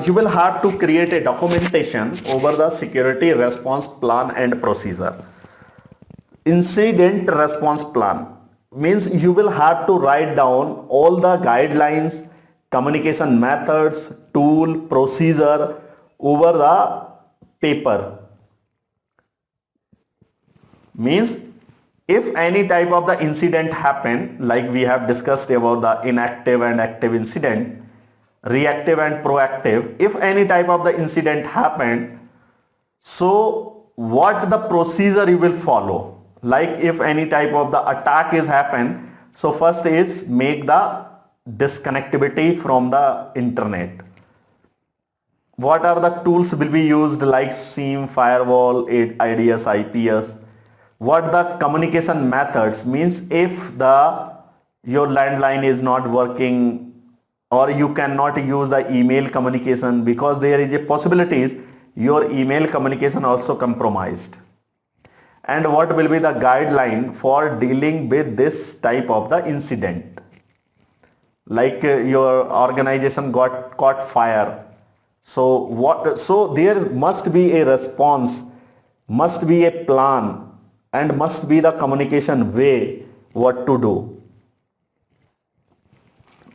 you will have to create a documentation over the security response plan and procedure. Incident response plan means you will have to write down all the guidelines, communication methods, tool, procedure over the paper. Means if any type of the incident happen, like we have discussed about the inactive and active incident, reactive and proactive, if any type of the incident happened, so what the procedure you will follow? Like if any type of the attack is happen, so first is make the disconnectivity from the internet. What are the tools will be used, like SIEM, firewall, IDS, IPS. What the communication methods means, if your landline is not working, or you cannot use the email communication, because there is a possibilities your email communication also compromised. And what will be the guideline for dealing with this type of the incident, like your organization got caught fire. So there must be a response, must be a plan, and must be the communication way what to do.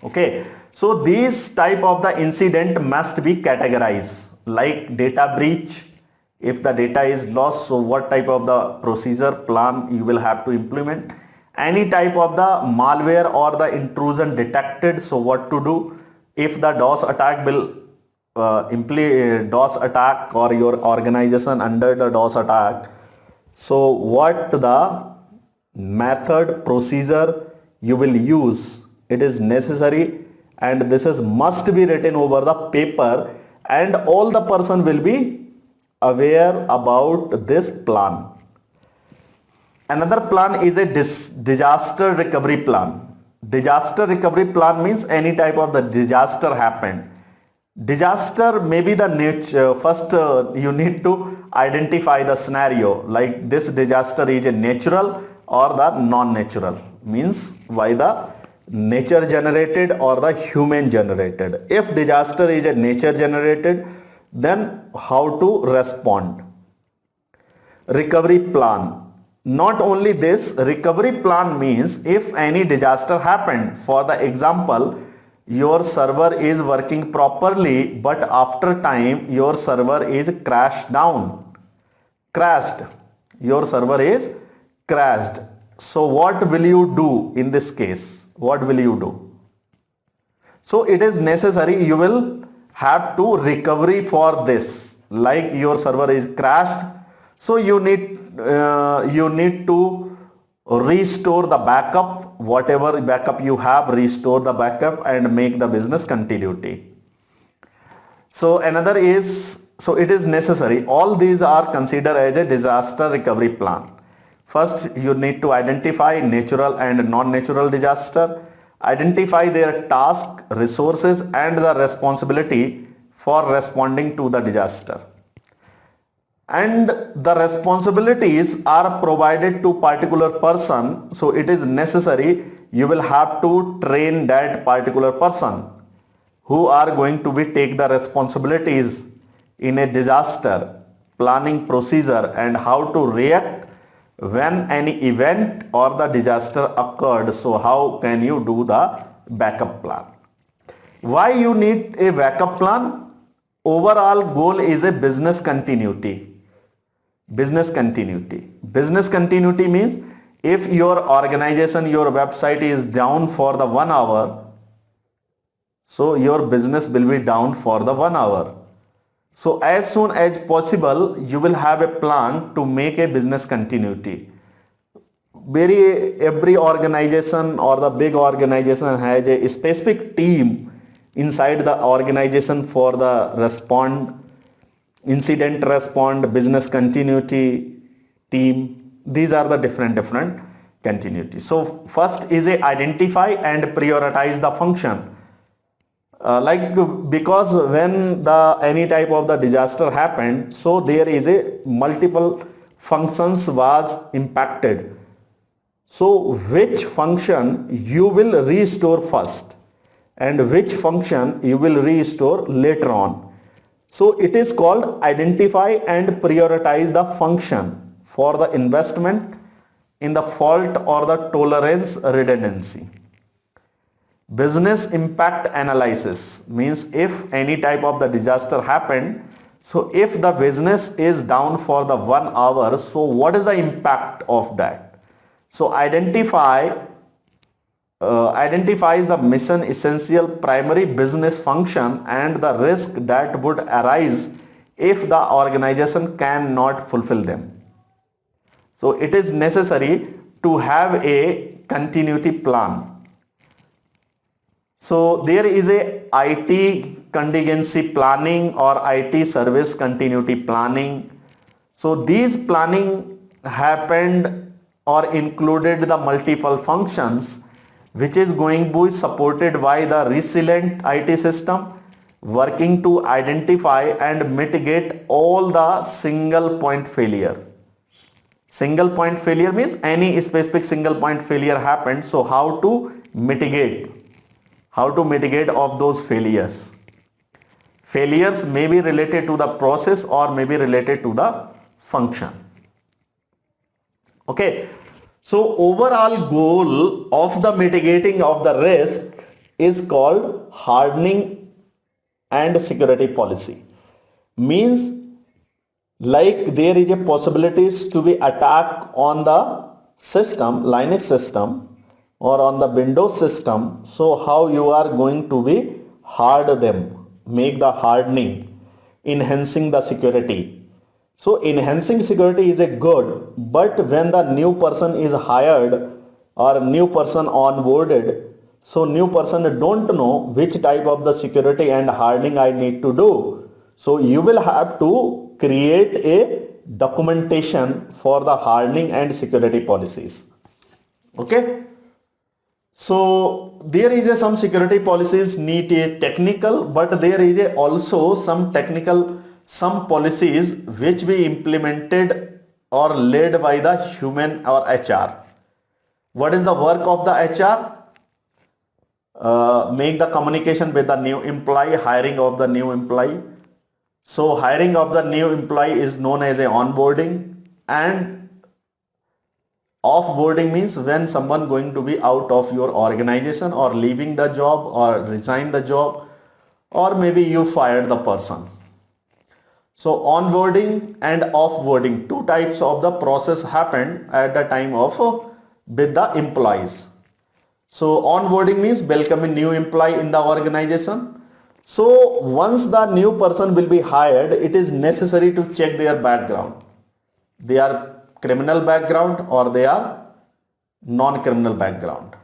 Okay, so these type of the incident must be categorized, like data breach. If the data is lost, so what type of the procedure plan you will have to implement. Any type of the malware or the intrusion detected, so what to do. If the DOS attack will DOS attack, or your organization under the DOS attack, so what the method, procedure you will use, it is necessary, and this is must be written over the paper, and all the person will be aware about this plan. Another plan is a disaster recovery plan. Disaster recovery plan means any type of the disaster happened. Disaster may be the nature. First you need to identify the scenario, like this disaster is a natural or the non-natural, means why the nature generated or the human generated. If disaster is a nature generated, then how to respond. Recovery plan. Not only this, recovery plan means if any disaster happened, for the example, your server is working properly, but after time your server is crashed. Your server is crashed. So what will you do in this case? What will you do? So it is necessary, you will have to recovery for this, like your server is crashed, so you need to restore the backup, whatever backup you have, restore the backup and make the business continuity. So another is, so it is necessary, all these are considered as a disaster recovery plan. First you need to identify natural and non-natural disaster, identify their task, resources and the responsibility for responding to the disaster. And the responsibilities are provided to particular person, so it is necessary you will have to train that particular person who are going to be take the responsibilities in a disaster planning procedure and how to react when any event or the disaster occurred. So how can you do the backup plan? Why you need a backup plan? Overall goal is a business continuity. Business continuity. Business continuity means if your organization, your website is down for the 1 hour, so your business will be down for the 1 hour. So as soon as possible, you will have a plan to make a business continuity. Every organization or the big organization has a specific team inside the organization for the incident respond, business continuity team. These are the different continuity. So first is a identify and prioritize the function. Because when any type of the disaster happened, so there is a multiple functions was impacted. So which function you will restore first? and which function you will restore later on. So it is called identify and prioritize the function for the investment in the fault or the tolerance redundancy. Business impact analysis means if any type of the disaster happened, so if the business is down for the 1 hour, so what is the impact of that? So identifies the mission essential primary business function and the risk that would arise if the organization cannot fulfill them. So it is necessary to have a continuity plan. So there is a IT contingency planning or IT service continuity planning. So these planning happened or included the multiple functions which is going to be supported by the resilient IT system working to identify and mitigate all the single point failure. Single point failure means any specific single point failure happened. So how to mitigate of those failures. Failures may be related to the process or may be related to the function. Okay. So overall goal of the mitigating of the risk is called hardening and security policy. Means like there is a possibilities to be attack on the system, Linux system or on the Windows system. So how you are going to be hard them, make the hardening, enhancing the security. So enhancing security is a good, but when the new person is hired or new person onboarded, so new person don't know which type of the security and hardening I need to do. So you will have to create a documentation for the hardening and security policies. Okay. So there is some security policies need a technical, but there is also some policies which be implemented or led by the human or HR. What is the work of the HR? Make the communication with the new employee, hiring of the new employee. So hiring of the new employee is known as a onboarding, and offboarding means when someone going to be out of your organization or leaving the job or resign the job, or maybe you fired the person. So onboarding and offboarding, two types of the process happened at the time of with the employees. So onboarding means welcoming new employee in the organization. So once the new person will be hired, it is necessary to check their background. They are criminal background or they are non-criminal background.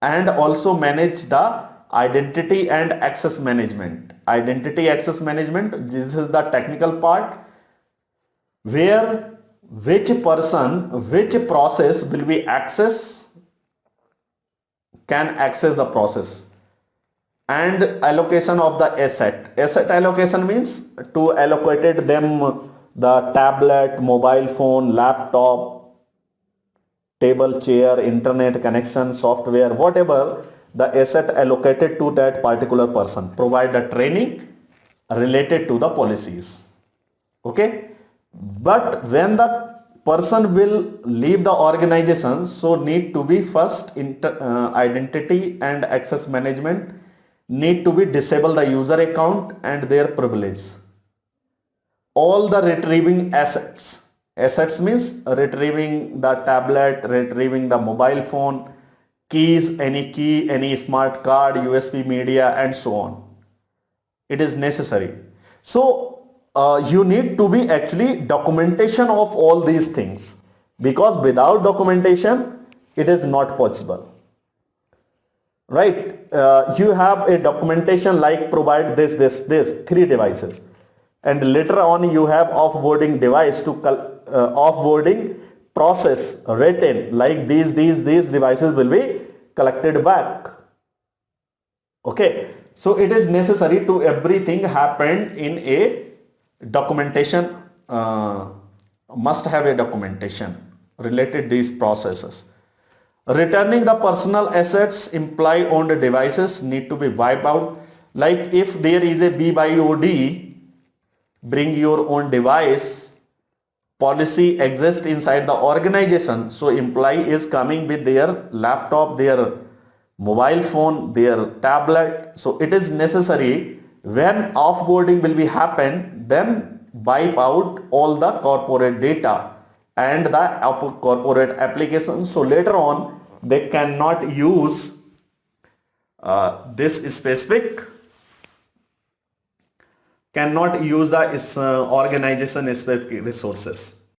And also manage the identity and access management. Identity access management, this is the technical part where which person, which process will be can access the process. And allocation of the asset. Asset allocation means to allocate them the tablet, mobile phone, laptop, table, chair, internet connection, software, whatever the asset allocated to that particular person. Provide the training related to the policies. Okay. But when the person will leave the organization, so need to be first identity and access management need to be disable the user account and their privilege. All the retrieving assets. Assets means retrieving the tablet, retrieving the mobile phone, keys, any key, any smart card, USB media and so on. It is necessary. So you need to be actually documentation of all these things, because without documentation it is not possible. Right? You have a documentation like provide this 3 devices, and later on you have offboarding device to offboarding process written like these devices will be collected back. Okay. So it is necessary to everything happened in a documentation, must have a documentation related these processes. Returning the personal assets employee owned devices need to be wiped out. Like if there is a BYOD, bring your own device, policy exists inside the organization. So employee is coming with their laptop, their mobile phone, their tablet. So it is necessary when offboarding will be happen, then wipe out all the corporate data and the corporate application. So later on they cannot use this specific, cannot use the organization specific resources.